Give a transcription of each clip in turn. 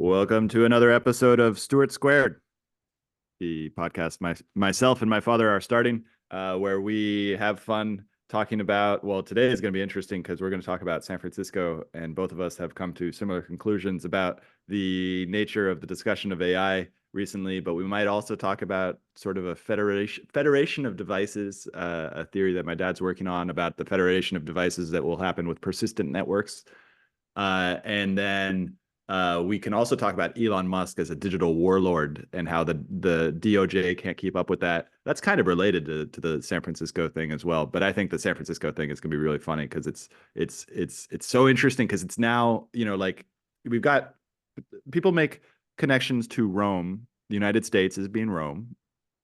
Welcome to another episode of Stewart Squared, the podcast myself and my father are starting, where we have fun talking about, well, today is going to be interesting because we're going to talk about San Francisco, and both of us have come to similar conclusions about the nature of the discussion of AI recently, but we might also talk about sort of a federation of devices, a theory that my dad's working on about the federation of devices that will happen with persistent networks. And then we can also talk about Elon Musk as a digital warlord and how the DOJ can't keep up with that. That's kind of related to the San Francisco thing as well. But I think the San Francisco thing is going to be really funny because it's so interesting because it's now, like we've got people make connections to Rome, the United States as being Rome,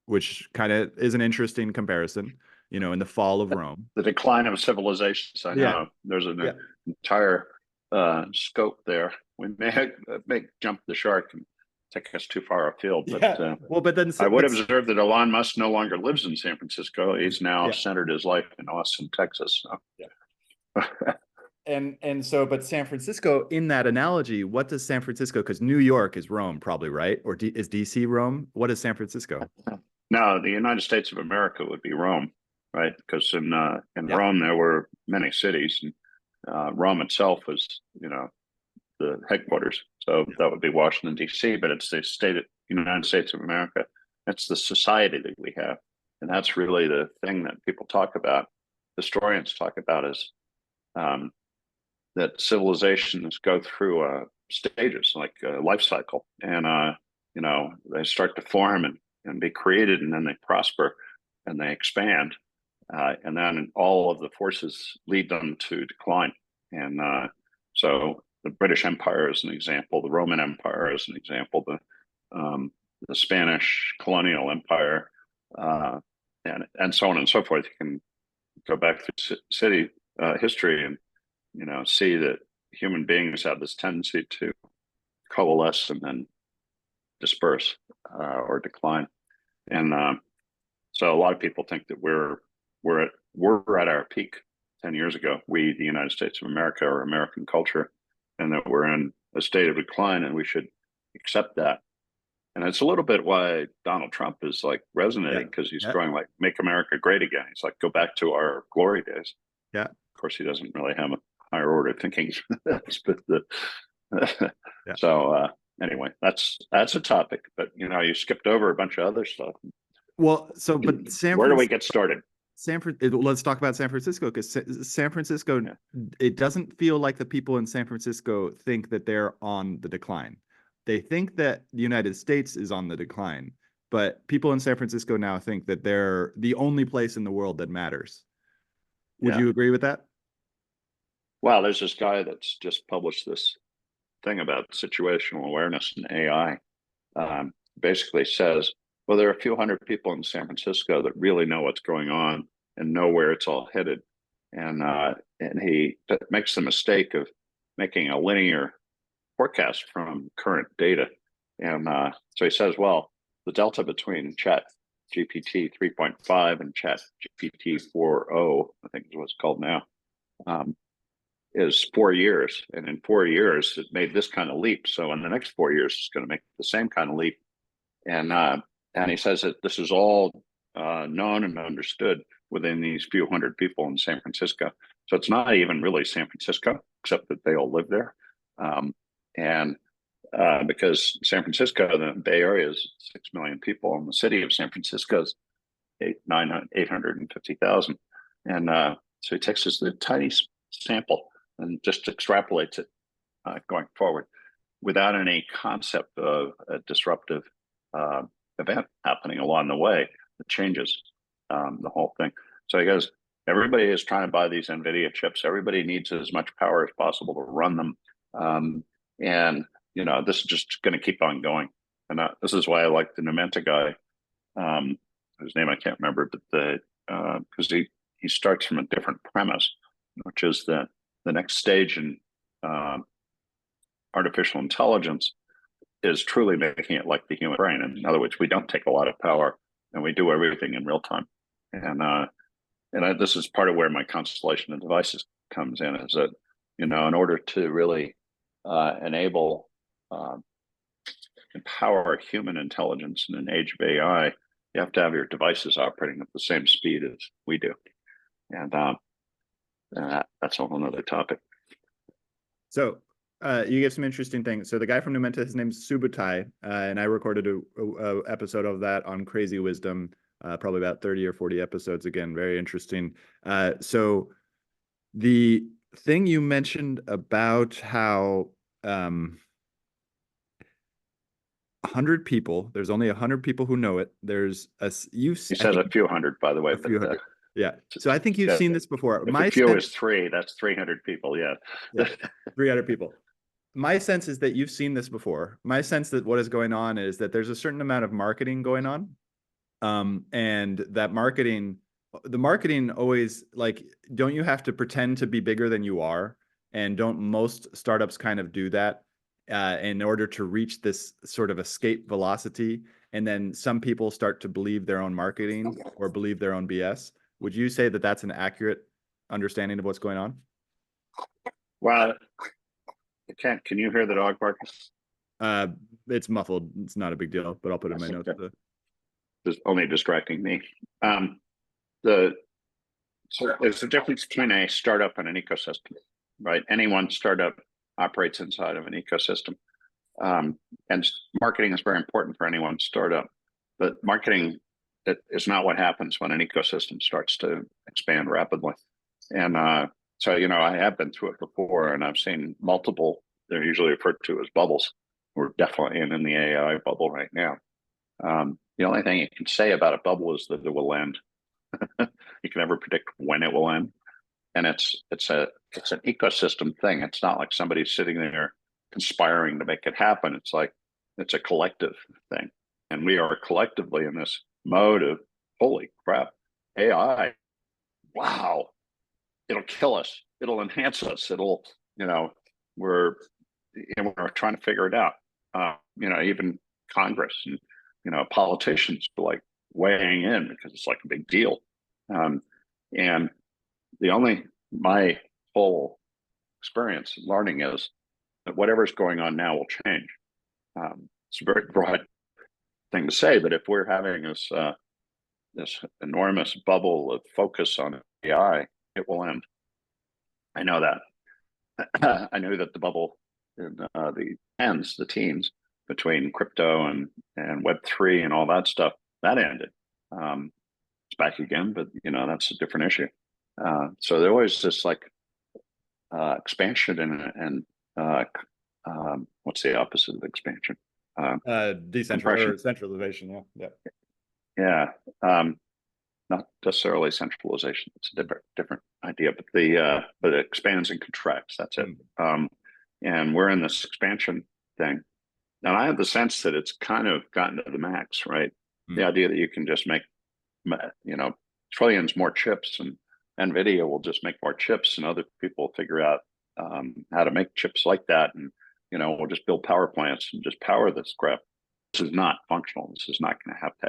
which kind of is an interesting comparison, in the fall of Rome. The decline of civilizations. I Yeah. know there's an Yeah. entire scope there. We may jump the shark and take us too far afield. But Yeah. Well, but then I would observe that Elon Musk no longer lives in San Francisco. He's now centered his life in Austin, Texas. So. Yeah. But San Francisco, in that analogy, what does San Francisco, because New York is Rome, probably, right? Or is DC Rome? What is San Francisco? No, the United States of America would be Rome, right? Because in Rome there were many cities, and Rome itself was, the headquarters. So that would be Washington, D.C., but it's the United States of America. That's the society that we have. And that's really the thing that people talk about, historians talk about, is that civilizations go through stages, like a life cycle. And, they start to form and be created, and then they prosper and they expand. And then all of the forces lead them to decline. And so the British Empire is an example, the Roman Empire is an example, the Spanish colonial empire, and so on and so forth. You can go back through city history and see that human beings have this tendency to coalesce and then disperse or decline. And so a lot of people think that we're at our peak 10 years ago. We, the United States of America, or American culture, and that we're in a state of decline, and we should accept that. And it's a little bit why Donald Trump is like resonating, because he's going like, make America great again. He's like, go back to our glory days. Yeah. Of course, he doesn't really have a higher order thinking. So anyway, that's a topic. But you skipped over a bunch of other stuff. Well, but where do we get started? Let's talk about San Francisco, because San Francisco, it doesn't feel like the people in San Francisco think that they're on the decline. They think that the United States is on the decline, but people in San Francisco now think that they're the only place in the world that matters. Would you agree with that? Well, there's this guy that's just published this thing about situational awareness and AI. Basically says, well, there are a few hundred people in San Francisco that really know what's going on and know where it's all headed. And he makes the mistake of making a linear forecast from current data. And so he says, well, the delta between Chat GPT 3.5 and Chat GPT 4.0, I think is what it's called now, is 4 years. And in 4 years, it made this kind of leap. So in the next 4 years, it's going to make the same kind of leap. And he says that this is all known and understood within these few hundred people in San Francisco. So it's not even really San Francisco, except that they all live there. Because San Francisco, the Bay Area, is 6 million people, and the city of San Francisco is 850,000. And so he takes this tiny sample and just extrapolates it going forward without any concept of a disruptive event happening along the way that changes the whole thing. So he goes, everybody is trying to buy these NVIDIA chips. Everybody needs as much power as possible to run them. And, this is just going to keep on going. And this is why I like the Numenta guy, whose name I can't remember, but because he starts from a different premise, which is that the next stage in artificial intelligence is truly making it like the human brain. In other words, we don't take a lot of power and we do everything in real time. And this is part of where my constellation of devices comes in, is that, in order to really enable empower human intelligence in an age of AI, you have to have your devices operating at the same speed as we do. And that's a whole other topic. So you gave some interesting things. So the guy from Numenta, his name's Subutai, and I recorded a episode of that on Crazy Wisdom, probably about 30 or 40 episodes. Again, very interesting. So the thing you mentioned about how 100 people, there's only 100 people who know it. There's He said a few hundred, by the way. A few hundred. Yeah. So I think you've seen this before. If a few is 3, that's 300 people. Yeah. 300 people. My sense is that you've seen this before. My sense that what is going on is that there's a certain amount of marketing going on. And that the marketing always, like, don't you have to pretend to be bigger than you are? And don't most startups kind of do that in order to reach this sort of escape velocity? And then some people start to believe their own marketing or believe their own BS. Would you say that that's an accurate understanding of what's going on? Well, can you hear the dog barking? It's muffled. It's not a big deal, but I'll put it in my notes. It's only distracting me. So there's a difference between a startup and an ecosystem, right? Any one startup operates inside of an ecosystem. And marketing is very important for any one startup. But marketing is not what happens when an ecosystem starts to expand rapidly. And so, I have been through it before, and I've seen multiple, they're usually referred to as bubbles. We're definitely in the AI bubble right now. The only thing you can say about a bubble is that it will end. You can never predict when it will end. And it's an ecosystem thing. It's not like somebody's sitting there conspiring to make it happen. It's like, it's a collective thing. And we are collectively in this mode of, holy crap, AI, wow, it'll kill us. It'll enhance us. It'll, we're trying to figure it out. Even Congress and, politicians are like weighing in because it's like a big deal. And my whole experience learning is that whatever's going on now will change. It's a very broad thing to say, but if we're having this enormous bubble of focus on AI, it will end. I know that. I knew that the bubble in the teens between crypto and Web3 and all that stuff, that ended. It's back again, but that's a different issue. So there was this like expansion and what's the opposite of expansion? Decentralization. Yeah. Not necessarily centralization. It's a different idea, but it expands and contracts. That's it. And we're in this expansion thing. And I have the sense that it's kind of gotten to the max, right? The idea that you can just make, trillions more chips, and NVIDIA will just make more chips, and other people will figure out how to make chips like that. And, we'll just build power plants and just power this crap. This is not functional. This is not going to happen.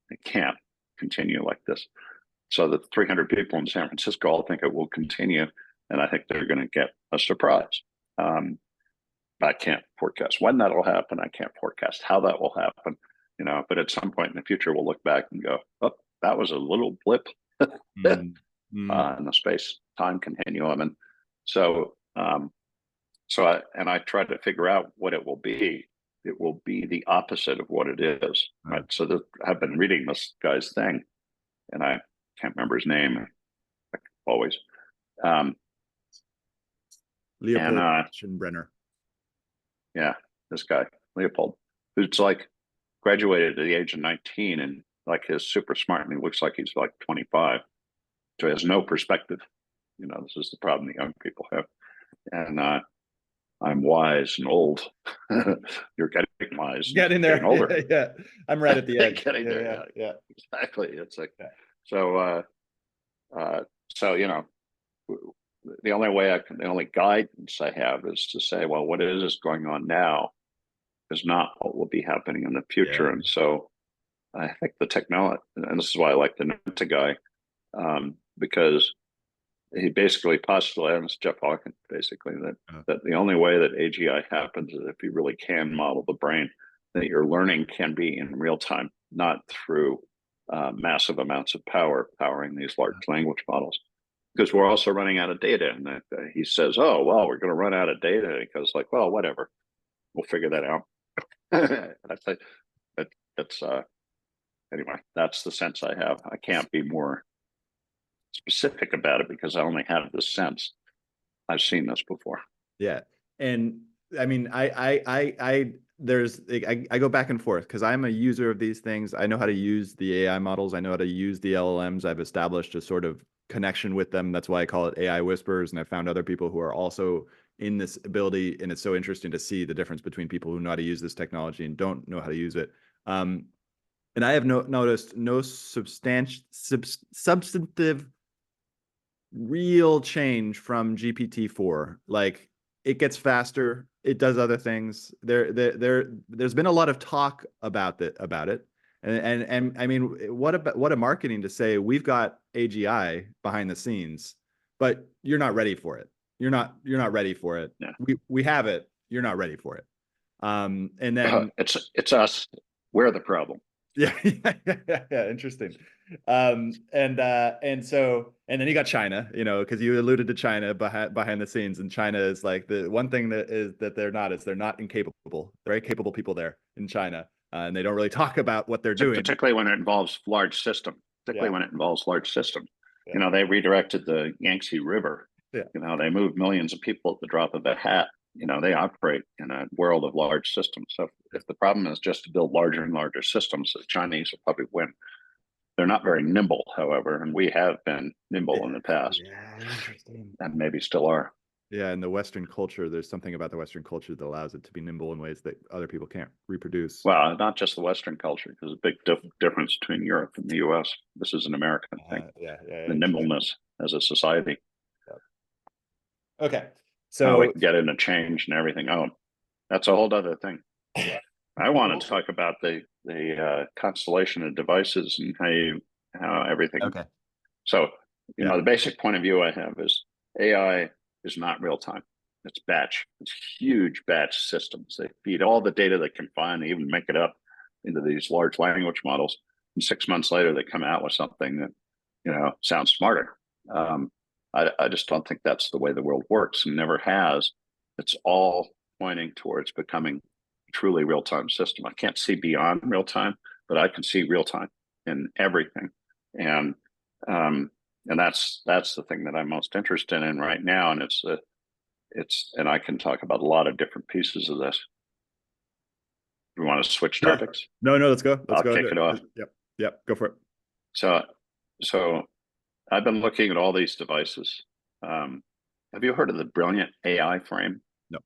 It can't continue like this. So the 300 people in San Francisco all think it will continue, and I think they're going to get a surprise. I can't forecast when that'll happen. I can't forecast how that will happen, but at some point in the future, we'll look back and go, oh, that was a little blip in the space-time continuum. And so, I tried to figure out what it will be. It will be the opposite of what it is, right? So I've been reading this guy's thing, and I can't remember his name, like always. Leopold Brenner. Yeah, this guy, Leopold, who's like graduated at the age of 19 and like is super smart, and he looks like he's like 25. So he has no perspective. This is the problem that young people have. And I'm wise and old. You're getting wise. Getting there. Getting older. Yeah. I'm right at the edge. Getting there. Yeah. Exactly. It's like, so, the only guidance I have is to say, well, what is going on now is not what will be happening in the future. Yeah. And so I think the technology, and this is why I like the Nenta guy, because he basically postulated, and it's Jeff Hawkins, basically, that the only way that AGI happens is if you really can model the brain. that your learning can be in real time, not through massive amounts of power powering these large language models. Because we're also running out of data. And he says, oh, well, we're going to run out of data. He goes like, well, whatever, we'll figure that out. I say that's anyway, that's the sense I have. I can't be more specific about it because I only have this sense. I've seen this before. Yeah. And I mean, I go back and forth because I'm a user of these things. I know how to use the AI models. I know how to use the LLMs. I've established a sort of connection with them. That's why I call it AI whispers. And I found other people who are also in this ability. And it's so interesting to see the difference between people who know how to use this technology and don't know how to use it. And I have noticed no substantive real change from GPT-4. Like, it gets faster, it does other things. There's been a lot of talk about it. And I mean, what a marketing to say we've got AGI behind the scenes, but you're not ready for it. You're not ready for it. Yeah. We have it. You're not ready for it. And then it's us. We're the problem. Yeah, interesting. And then you got China, because you alluded to China behind the scenes, and China is like the one thing that they're not incapable. They're very capable people there in China, and they don't really talk about what they're doing, particularly when it involves large systems. They redirected the Yangtze River. Yeah. They moved millions of people at the drop of a hat. They operate in a world of large systems. So if the problem is just to build larger and larger systems, the Chinese will probably win. They're not very nimble, however, and we have been nimble in the past. Yeah, interesting. And maybe still are. Yeah, in the Western culture, there's something about the Western culture that allows it to be nimble in ways that other people can't reproduce. Well, not just the Western culture. There's a big difference between Europe and the U.S. This is an American thing. The nimbleness as a society. Okay. So we can get into change and everything. Oh, that's a whole other thing. I want to talk about the constellation of devices and how everything. Okay. So, the basic point of view I have is AI is not real time. It's batch. It's huge batch systems. They feed all the data they can find. They even make it up into these large language models. And 6 months later, they come out with something that, sounds smarter. I just don't think that's the way the world works, and never has. It's all pointing towards becoming a truly real-time system. I can't see beyond real-time, but I can see real-time in everything. And that's the thing that I'm most interested in right now. And and I can talk about a lot of different pieces of this. We want to switch topics? No, let's go. I'll kick it off. Yep, go for it. So I've been looking at all these devices. Have you heard of the Brilliant AI frame? No.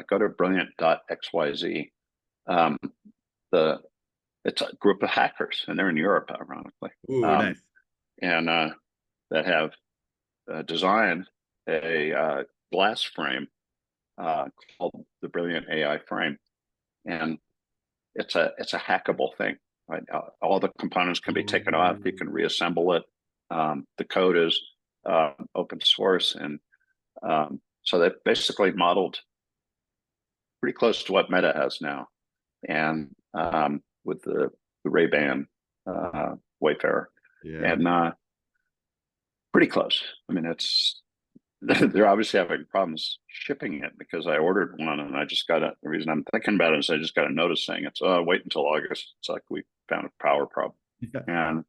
Go to brilliant.xyz. It's a group of hackers, and they're in Europe, ironically. Ooh, nice. And that have designed a glass frame called the Brilliant AI frame, and it's a hackable thing. Right? All the components can be taken off. You can reassemble it. The code is open source, and so they've basically modeled pretty close to what Meta has now, and with the Ray-Ban Wayfarer, and pretty close. I mean, they're obviously having problems shipping it because I ordered one and I just got the reason I'm thinking about it is I just got a notice saying it's wait until August. It's like we found a power problem, and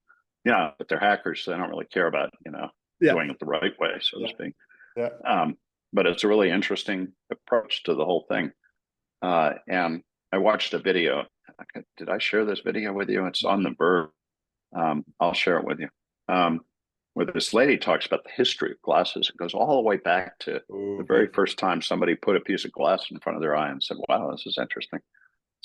but they're hackers, so they don't really care about doing it the right way, so to speak. But it's a really interesting approach to the whole thing. And I watched a video. Did I share this video with you? It's on the Verve. I'll share it with you. Where this lady talks about the history of glasses. It goes all the way back to the very first time somebody put a piece of glass in front of their eye and said, wow, this is interesting,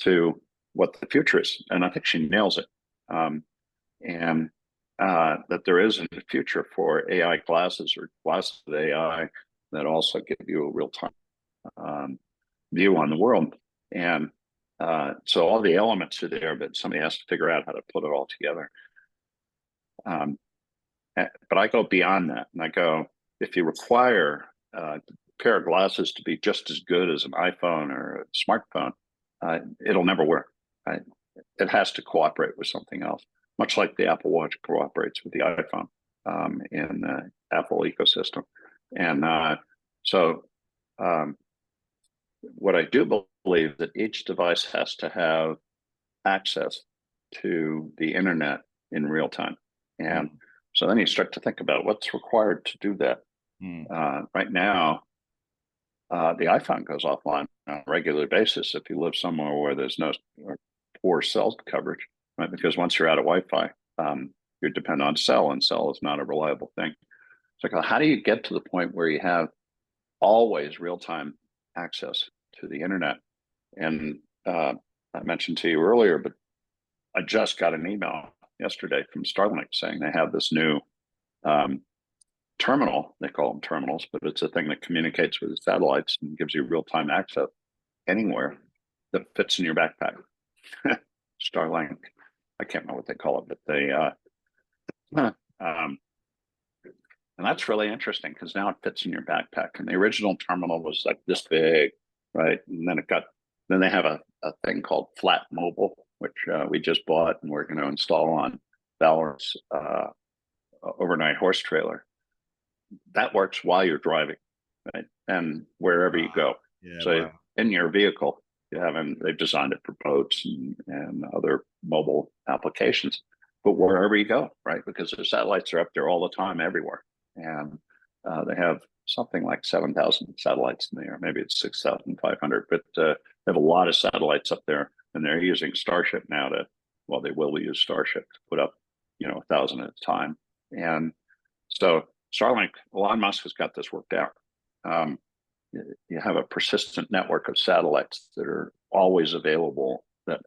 to what the future is. And I think she nails it. And that there is a future for AI glasses or glasses with AI that also give you a real-time view on the world. And so all the elements are there, but somebody has to figure out how to put it all together. But I go beyond that, and I go, if you require a pair of glasses to be just as good as an iPhone or a smartphone, it'll never work. Right? It has to cooperate with something else, much like the Apple Watch cooperates with the iPhone in the Apple ecosystem. And so what I do believe that each device has to have access to the internet in real time. And so then you start to think about what's required to do that. Right now, the iPhone goes offline on a regular basis if you live somewhere where there's no poor cell coverage, right? Because once you're out of Wi-Fi, you depend on cell, and cell is not a reliable thing. So how do you get to the point where you have always real-time access to the internet? And I mentioned to you earlier, but I just got an email yesterday from Starlink saying they have this new terminal. They call them terminals, but it's a thing that communicates with the satellites and gives you real-time access anywhere that fits in your backpack. Starlink, I can't remember what they call it, but they and that's really interesting because now it fits in your backpack. And the original terminal was like this big, right? And then they have a thing called Flat Mobile, which we just bought and we're going to install on Valor's overnight horse trailer. That works while you're driving, right? And wherever you go. Yeah, so in your vehicle, they've designed it for boats and other mobile applications, but wherever you go, right? Because the satellites are up there all the time, everywhere. And they have something like 7,000 satellites in the air. Maybe it's 6,500, but they have a lot of satellites up there, and they're using Starship now they will use Starship to put up, 1,000 at a time. And so Starlink, Elon Musk has got this worked out. You have a persistent network of satellites that are always available that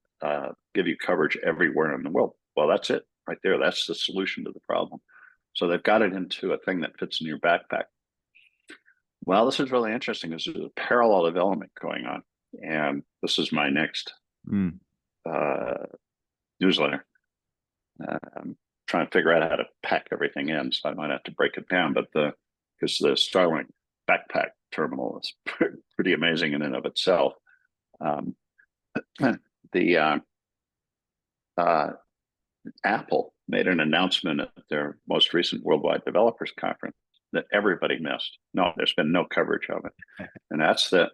give you coverage everywhere in the world. Well, that's it right there. That's the solution to the problem. So they've got it into a thing that fits in your backpack. Well, this is really interesting. There's a parallel development going on. And this is my next newsletter. I'm trying to figure out how to pack everything in, so I might have to break it down. But because the Starlink backpack terminal is pretty amazing in and of itself. Apple made an announcement at their most recent Worldwide Developers Conference that everybody missed. No, there's been no coverage of it. And that's that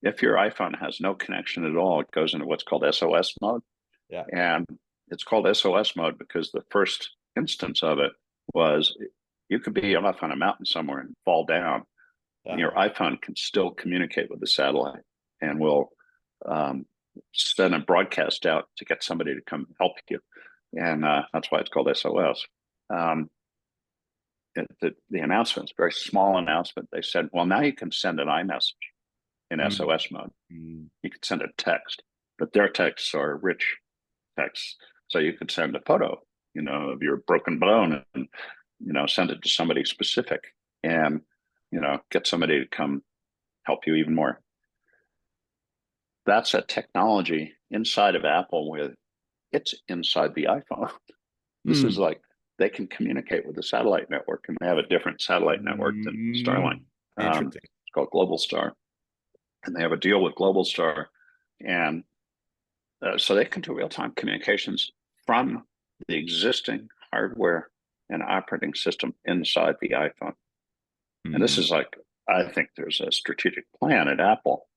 if your iPhone has no connection at all, it goes into what's called SOS mode. Yeah. And it's called SOS mode because the first instance of it was you could be off on a mountain somewhere and fall down. Yeah. And your iPhone can still communicate with the satellite and will send a broadcast out to get somebody to come help you. And that's why it's called SOS. The announcement, very small announcement, they said, well, now you can send an iMessage in SOS mode. You can send a text, but their texts are rich texts. So you could send a photo, of your broken bone and, send it to somebody specific and, get somebody to come help you even more. That's a technology inside of Apple where it's inside the iPhone. This is like they can communicate with the satellite network, and they have a different satellite network than Starlink. It's called Globalstar, and they have a deal with Globalstar, and so they can do real-time communications from the existing hardware and operating system inside the iPhone. And this is I think there's a strategic plan at Apple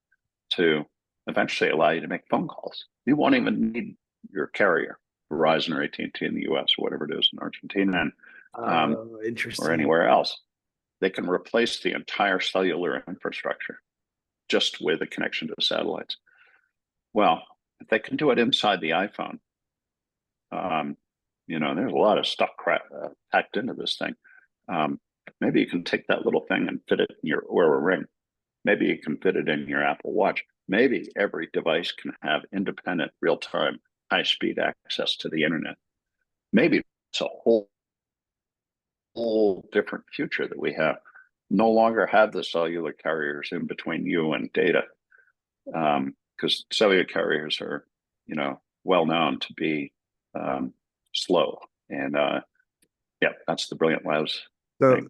to eventually allow you to make phone calls. You won't even need your carrier, Verizon or AT&T in the US or whatever it is in Argentina, and or anywhere else. They can replace the entire cellular infrastructure just with a connection to the satellites. Well, if they can do it inside the iPhone, there's a lot of stuff packed into this thing. Maybe you can take that little thing and fit it in your Oura Ring. Maybe you can fit it in your Apple Watch. Maybe every device can have independent, real-time, high-speed access to the internet. Maybe it's a whole different future that we have. No longer have the cellular carriers in between you and data, because cellular carriers are, well known to be slow. And that's the Brilliant Labs. And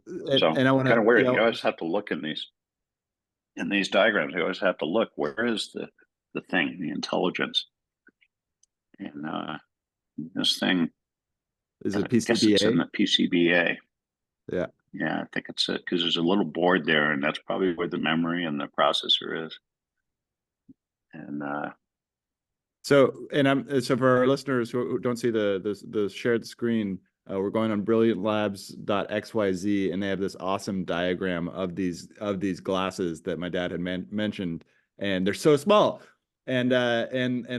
I want to kind of weird. You always have to look in these diagrams. You always have to look, where is the the thing, the intelligence. And this thing, Is I it guess it's in PCBA? the PCBA. Yeah. Yeah, I think it's because there's a little board there, and that's probably where the memory and the processor is. And So for our listeners who don't see the shared screen, we're going on brilliantlabs.xyz, and they have this awesome diagram of these glasses that my dad had mentioned, and they're so small, and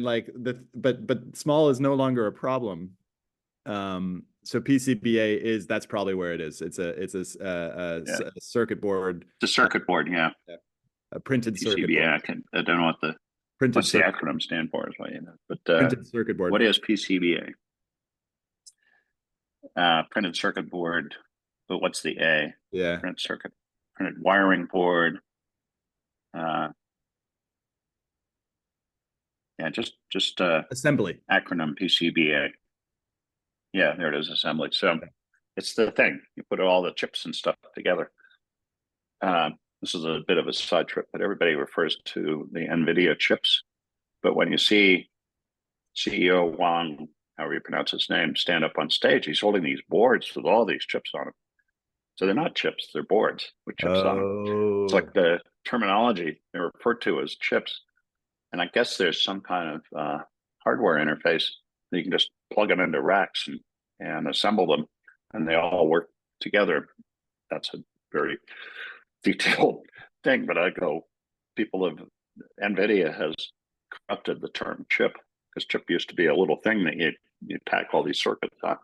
like but small is no longer a problem. So PCBA that's probably where it is. It's yeah, a circuit board, the circuit board, yeah, a printed circuit board, PCBA. I don't know printed what's the circuit acronym stand for, is what you know. But printed circuit board. what is PCBA? Printed circuit board. But what's the A? Yeah. Printed wiring board. Yeah, just Assembly. acronym PCBA. Yeah, there it is, assembly. So it's the thing. You put all the chips and stuff together. This is a bit of a side trip, but everybody refers to the NVIDIA chips. But when you see CEO Wang, however you pronounce his name, stand up on stage, he's holding these boards with all these chips on them. So they're not chips, they're boards with chips on them. It's like the terminology they refer to as chips. And I guess there's some kind of hardware interface that you can just plug them into racks and assemble them, and they all work together. That's a very detailed thing, but NVIDIA has corrupted the term chip, because chip used to be a little thing that you pack all these circuits on.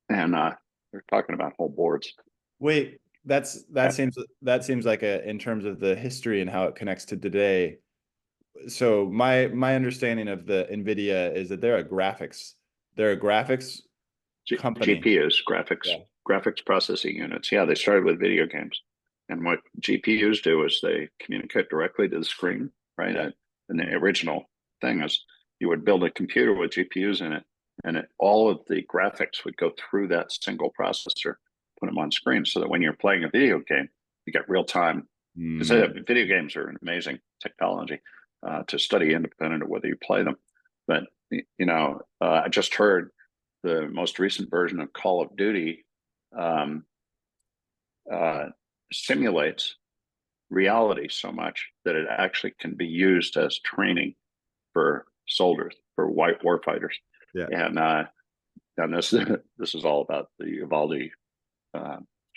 And they're talking about whole boards. Wait, that seems like in terms of the history and how it connects to today. So my understanding of the NVIDIA is that they're a graphics company. GPUs, graphics processing units. Yeah, they started with video games. And what GPUs do is they communicate directly to the screen, right? Yeah. And the original thing is you would build a computer with GPUs in it, and all of the graphics would go through that single processor, put them on screen, so that when you're playing a video game, you get real time. Because video games are an amazing technology to study independent of whether you play them. But, I just heard the most recent version of Call of Duty simulates reality so much that it actually can be used as training for soldiers, for white warfighters. Yeah. And this is all about the Uvalde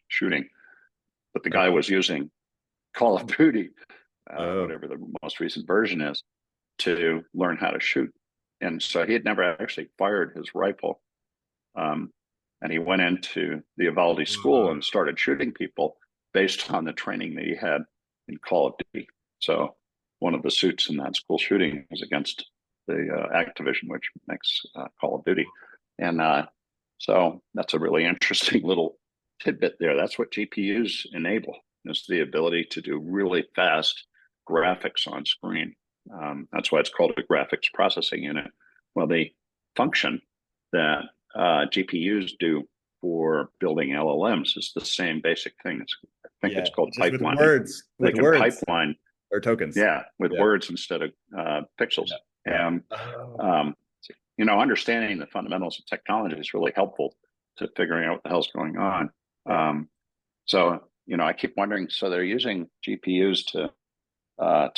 shooting. But the guy was using Call of Duty, whatever the most recent version is, to learn how to shoot. And so he had never actually fired his rifle. And he went into the Uvalde school and started shooting people based on the training that he had in Call of Duty. So one of the suits in that school shooting was against the Activision, which makes Call of Duty. And so that's a really interesting little tidbit there. That's what GPUs enable, is the ability to do really fast graphics on screen. That's why it's called a graphics processing unit. Well, the function that GPUs do for building LLMs is the same basic thing. I think it's called pipeline. With words, pipeline or tokens. Yeah, with words instead of pixels. Yeah. And understanding the fundamentals of technology is really helpful to figuring out what the hell's going on. So I keep wondering. So they're using GPUs to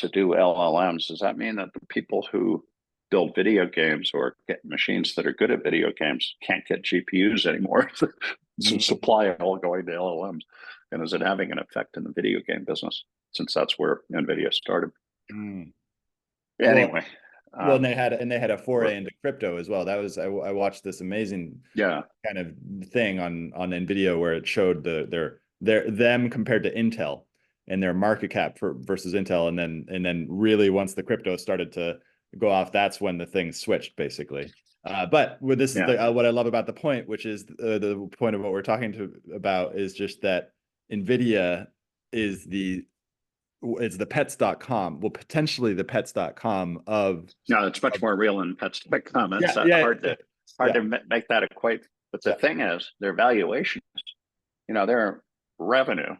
do LLMs. Does that mean that the people who build video games or get machines that are good at video games can't get GPUs anymore? So supply all going to LLMs. And is it having an effect in the video game business, since that's where NVIDIA started? Anyway. Well, and they had a foray into crypto as well. That was I watched this amazing kind of thing on NVIDIA where it showed them compared to Intel and their market cap versus Intel, and then really once the crypto started to go off, that's when the thing switched basically. But this is what I love about the point, which is the point of what we're talking about is just that NVIDIA is the pets.com. Well, potentially the pets.com of. No, it's much more real than pets.com. It's hard to make that equate. But the thing is, their valuations, their revenue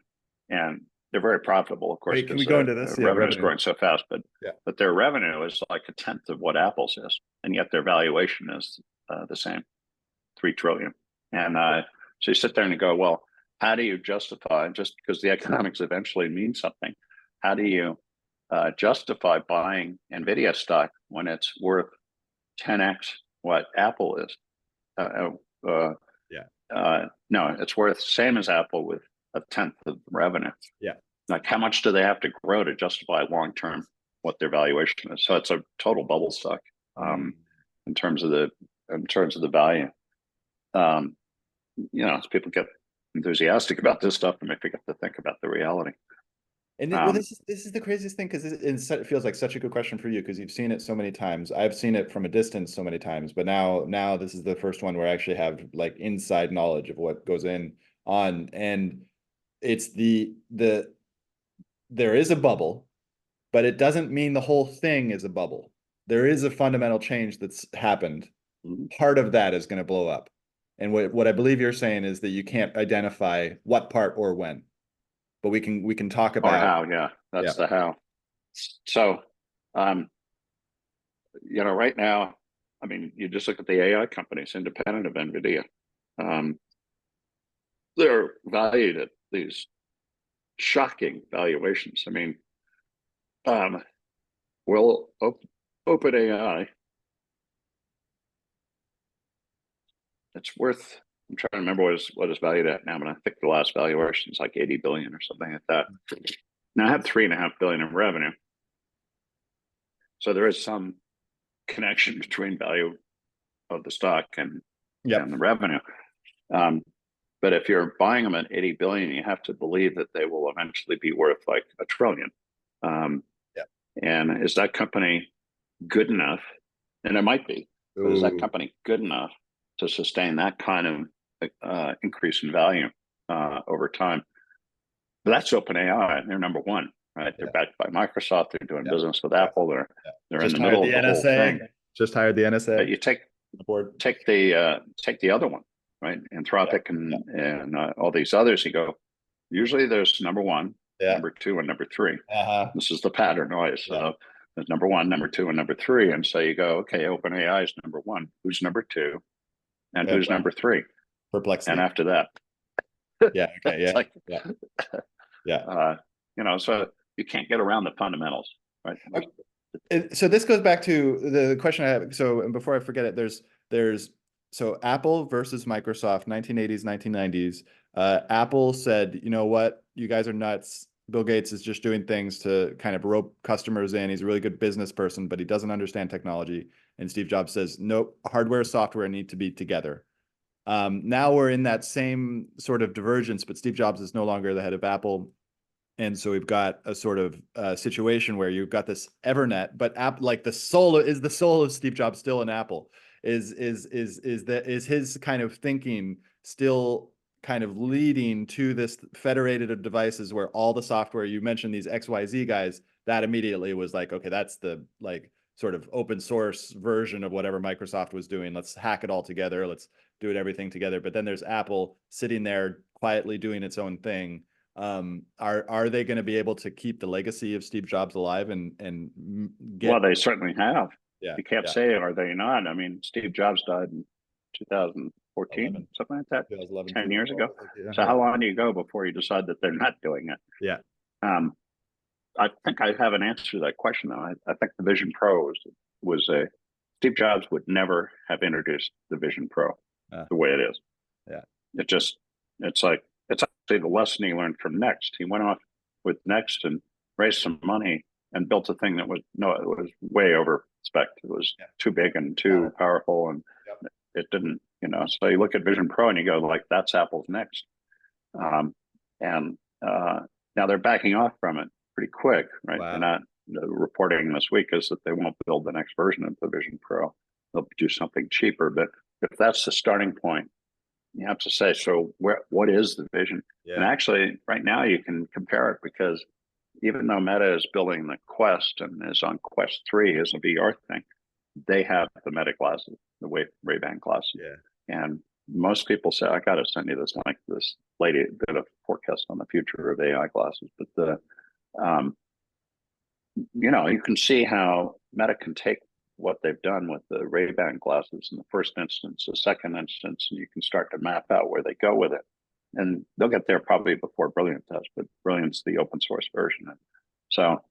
and they're very profitable, of course, Wait, can we because go into this? Yeah, revenue is revenue. growing so fast. But Yeah. their revenue is like a tenth of what Apple's is, and yet their valuation is the same, 3 trillion. And so you sit there and you go, well, how do you justify, just because the economics eventually mean something? How do you justify buying NVIDIA stock when it's worth 10x what Apple is? No, it's worth same as Apple with a tenth of the revenue. Yeah. Like, how much do they have to grow to justify long term what their valuation is? So it's a total bubble stock in terms of the value. As people get enthusiastic about this stuff, and they forget to think about the reality. And well, this is the craziest thing, because it feels like such a good question for you, because you've seen it so many times. I've seen it from a distance so many times, but now this is the first one where I actually have like inside knowledge of what goes on, and it's there is a bubble, but it doesn't mean the whole thing is a bubble. There is a fundamental change that's happened. Part of that is going to blow up, and what I believe you're saying is that you can't identify what part or when. But we can talk about or how. Yeah, that's the how. So, right now, I mean, you just look at the AI companies, independent of NVIDIA. They're valued at these shocking valuations. I mean, OpenAI, it's worth. I'm trying to remember what is valued at now, but I think the last valuation is like 80 billion or something like that. Now I have 3.5 billion in revenue, so there is some connection between value of the stock and the revenue. But if you're buying them at 80 billion, you have to believe that they will eventually be worth like $1 trillion. And is that company good enough? And it might be, but is that company good enough to sustain that kind of increase in value over time? But that's OpenAI. They're number one, right? They're backed by Microsoft. They're doing business with Apple. They're in the middle of the whole thing. Just hired the NSA. But you take the other one, right? Anthropic and all these others. You go. Usually there's number one, number two, and number three. This is the pattern, right? So there's number one, number two, and number three. And so you go, okay, OpenAI is number one. Who's number two? And who's number three? Perplexity. And after that. So you can't get around the fundamentals, right? So this goes back to the question I have. So, and before I forget it, there's so Apple versus Microsoft, 1980s, 1990s. Apple said, you know what, you guys are nuts. Bill Gates is just doing things to kind of rope customers in. He's a really good business person, but he doesn't understand technology. And Steve Jobs says, nope, hardware, software need to be together. Now we're in that same sort of divergence, but Steve Jobs is no longer the head of Apple. And so we've got a sort of situation where you've got this Evernet, but like the soul of Steve Jobs still in Apple? Is his kind of thinking still kind of leading to this federated of devices where all the software, you mentioned these XYZ guys, that immediately was like, okay, that's the like sort of open source version of whatever Microsoft was doing. Let's hack it all together. Let's do it everything together. But then there's Apple sitting there quietly doing its own thing. Are they going to be able to keep the legacy of Steve Jobs alive and get? Well, they certainly have. You can't say are they not. I mean, Steve Jobs died in 2014, something like that, 10 years ago. So how long do you go before you decide that they're not doing it? I think I have an answer to that question, though. I think the Vision Pro was Steve Jobs would never have introduced the Vision Pro the way it is. It's actually the lesson he learned from Next. He went off with Next and raised some money and built a thing that was way over spec. It was too big and too powerful, and it didn't, so you look at Vision Pro and you go like, that's Apple's Next. And now they're backing off from it pretty quick, right? They're not, the reporting this week is that they won't build the next version of the Vision Pro. They'll do something cheaper. But if that's the starting point, you have to say, so what is the vision? And actually, right now you can compare it, because even though Meta is building the Quest and is on Quest 3 as a VR thing, they have the Meta glasses, the Ray-Ban glasses. And most people say, I got to send you this link. This lady did a forecast on the future of AI glasses, but um, you can see how Meta can take what they've done with the Ray-Ban glasses in the first instance, the second instance, and you can start to map out where they go with it. And they'll get there probably before Brilliant does, but Brilliant's the open source version. So,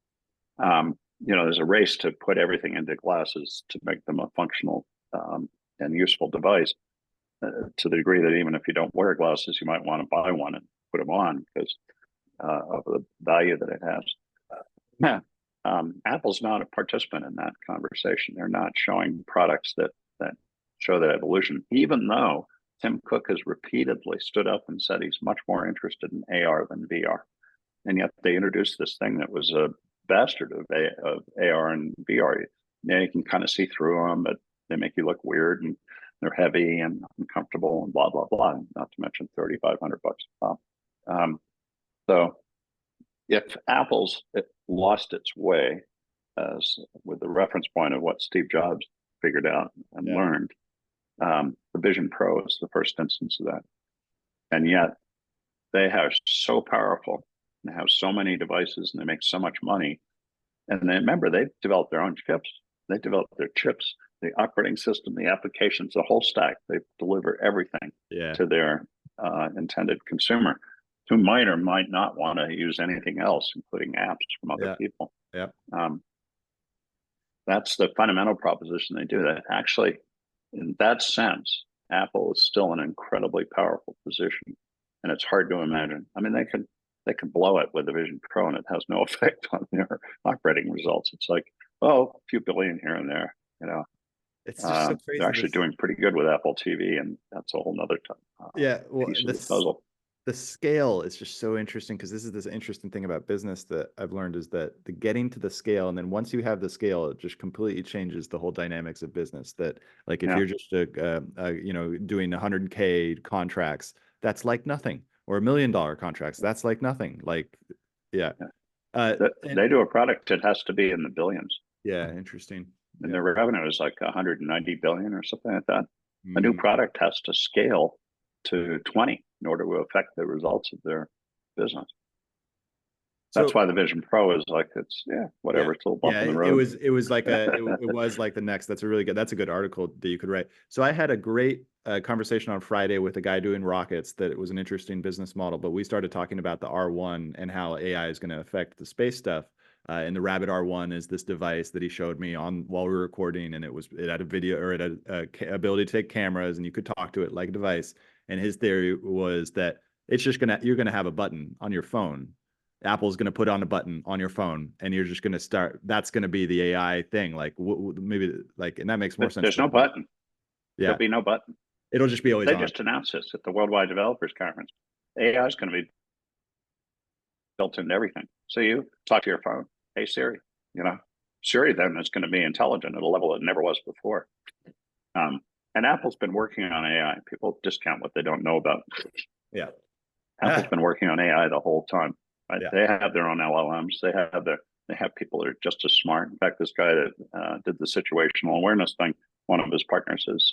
there's a race to put everything into glasses to make them a functional and useful device, to the degree that even if you don't wear glasses, you might want to buy one and put them on because of the value that it has. Apple's not a participant in that conversation. They're not showing products that show that evolution, even though Tim Cook has repeatedly stood up and said he's much more interested in AR than VR. And yet they introduced this thing that was a bastard of AR and VR. You can kind of see through them, but they make you look weird and they're heavy and uncomfortable and blah, blah, blah. Not to mention $3,500 a pop. So if Apple's lost its way, as with the reference point of what Steve Jobs figured out and learned, the Vision Pro is the first instance of that. And yet they are so powerful and have so many devices and they make so much money. And then remember, they've developed their own chips. They developed their chips, the operating system, the applications, the whole stack. They deliver everything to their intended consumer, who might or might not want to use anything else, including apps from other people. That's the fundamental proposition they do. That actually, in that sense, Apple is still an incredibly powerful position, and it's hard to imagine. I mean, they can blow it with the Vision Pro, and it has no effect on their operating results. It's like, a few billion here and there. It's just so crazy. They're actually doing pretty good with Apple TV, and that's a whole nother piece of the puzzle. The scale is just so interesting, because this interesting thing about business that I've learned is that the getting to the scale, and then once you have the scale, it just completely changes the whole dynamics of business. That, like, if you're just doing 100K contracts, that's like nothing, or $1 million contracts, that's like nothing. Like, they do a product that has to be in the billions. Interesting. And their revenue is like 190 billion or something like that. A new product has to scale to 20 in order to affect the results of their business. That's why the Vision Pro is like, it's whatever, it's a little bump in the road. It was like the next. That's a good article that you could write. So I had a great conversation on Friday with a guy doing rockets that it was an interesting business model, but we started talking about the R1 and how AI is going to affect the space stuff. And the Rabbit R1 is this device that he showed me on while we were recording, and it had a video, or it had a ability to take cameras, and you could talk to it like a device. And his theory was that it's just you're gonna have a button on your phone. Apple's gonna put on a button on your phone, and you're just gonna start. That's gonna be the AI thing. Like maybe like, and that makes more sense. There's no button. There'll be no button. It'll just be always on. They just announced this at the Worldwide Developers Conference. AI is going to be built into everything. So you talk to your phone, hey Siri, Siri then is going to be intelligent at a level it never was before. And Apple's been working on AI. People discount what they don't know about. Apple's been working on AI the whole time. Right? They have their own LLMs. They have people that are just as smart. In fact, this guy that did the situational awareness thing, one of his partners is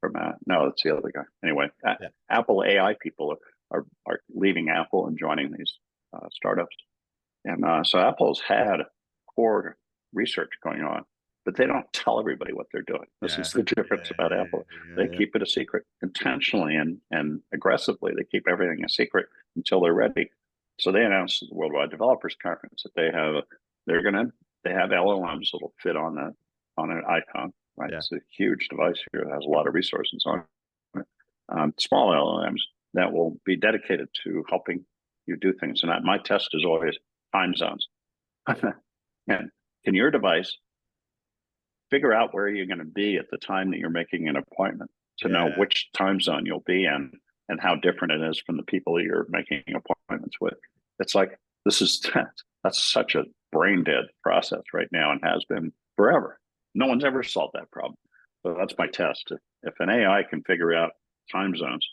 it's the other guy. Anyway, Apple AI people are leaving Apple and joining these startups. And so Apple's had core research going on, but they don't tell everybody what they're doing. This is the difference about Apple. They keep it a secret intentionally and aggressively. They keep everything a secret until they're ready. So they announced at the Worldwide Developers Conference that they have LLMs that'll fit on an iPhone. Right, it's a huge device here that has a lot of resources on it. Small LLMs that will be dedicated to helping you do things. And my test is always time zones. And can your device figure out where you're going to be at the time that you're making an appointment, to know which time zone you'll be in and how different it is from the people that you're making appointments with? It's like, that's such a brain dead process right now, and has been forever. No one's ever solved that problem. So that's my test. If an AI can figure out time zones,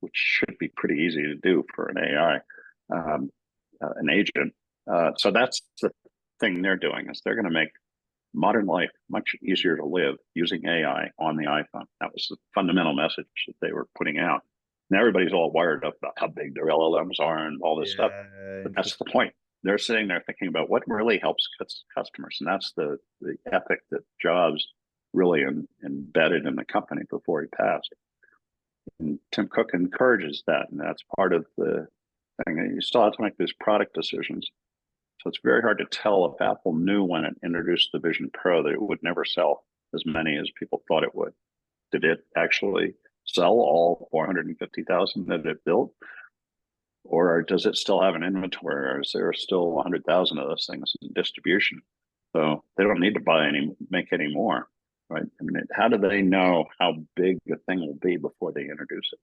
which should be pretty easy to do for an AI, an agent. So that's the thing they're doing, is they're going to make modern life much easier to live using AI on the iPhone. That was the fundamental message that they were putting out. And everybody's all wired up about how big their LLMs are and all this stuff. Yeah, But that's the point. They're sitting there thinking about what really helps customers. And that's the ethic that Jobs really embedded in the company before he passed. And Tim Cook encourages that. And that's part of the thing. You still have to make these product decisions. So it's very hard to tell if Apple knew when it introduced the Vision Pro that it would never sell as many as people thought it would. Did it actually sell all 450,000 that it built? Or does it still have an inventory, or is there still 100,000 of those things in distribution? So they don't need to make any more, right? I mean, how do they know how big the thing will be before they introduce it?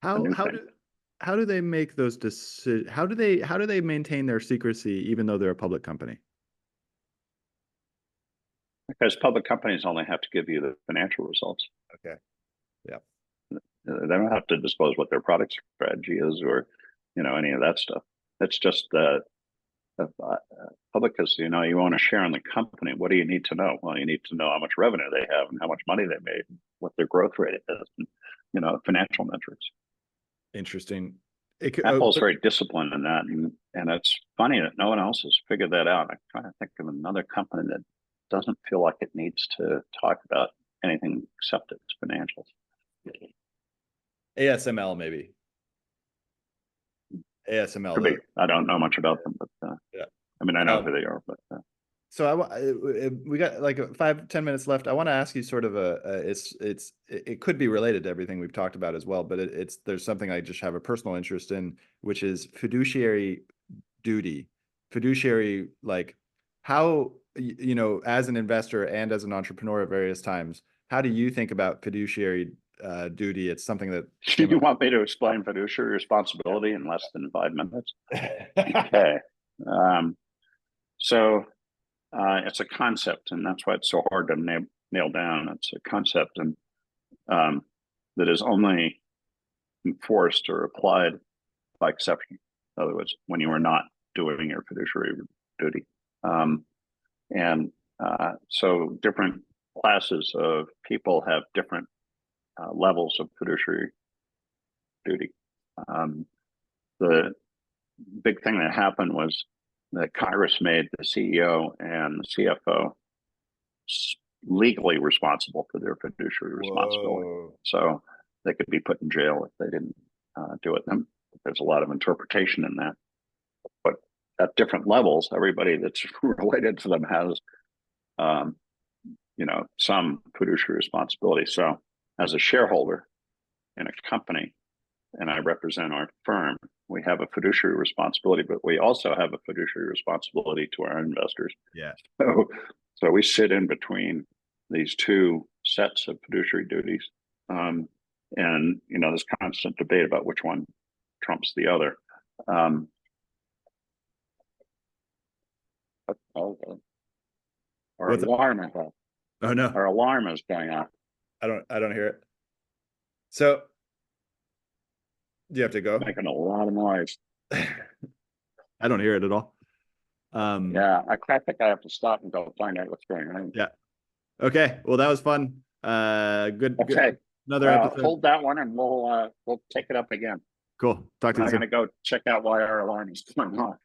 How do they make those decisions? How do they maintain their secrecy even though they're a public company? Because public companies only have to give you the financial results. Okay. Yeah. They don't have to disclose what their product strategy is, or any of that stuff. It's just public is, you want to share in the company. What do you need to know? Well, you need to know how much revenue they have and how much money they made, what their growth rate is, and, financial metrics. Interesting. Apple's very disciplined in that, and it's funny that no one else has figured that out. I'm trying to think of another company that doesn't feel like it needs to talk about anything except its financials. ASML, maybe. ASML. Could be. I don't know much about them, but yeah. I mean, I know who they are, but. So we got like 5-10 minutes left. I want to ask you sort of it could be related to everything we've talked about as well, but there's something I just have a personal interest in, which is fiduciary duty. Fiduciary, like how, as an investor and as an entrepreneur at various times, how do you think about fiduciary duty? It's something that you want me to explain fiduciary responsibility in less than 5 minutes? Okay. So it's a concept, and that's why it's so hard to nail down. It's a concept, and that is only enforced or applied by exception. In other words, when you are not doing your fiduciary duty. So different classes of people have different levels of fiduciary duty. The big thing that happened was that Congress made the CEO and the CFO legally responsible for their fiduciary responsibility. So they could be put in jail if they didn't do it. And there's a lot of interpretation in that. But at different levels, everybody that's related to them has, some fiduciary responsibility. So as a shareholder in a company, and I represent our firm, we have a fiduciary responsibility, but we also have a fiduciary responsibility to our investors. Yeah. So we sit in between these two sets of fiduciary duties. And, there's constant debate about which one trumps the other. Our alarm is up. Oh no. Our alarm is going off. I don't hear it. So do you have to go? Making a lot of noise. I don't hear it at all. Yeah, I think I have to stop and go find out what's going on. Yeah. Okay. Well, that was fun. Good. Okay. Good. Another episode. Hold that one, and we'll take it up again. Cool. Talk to you soon. I'm gonna go check out why our alarm is going off.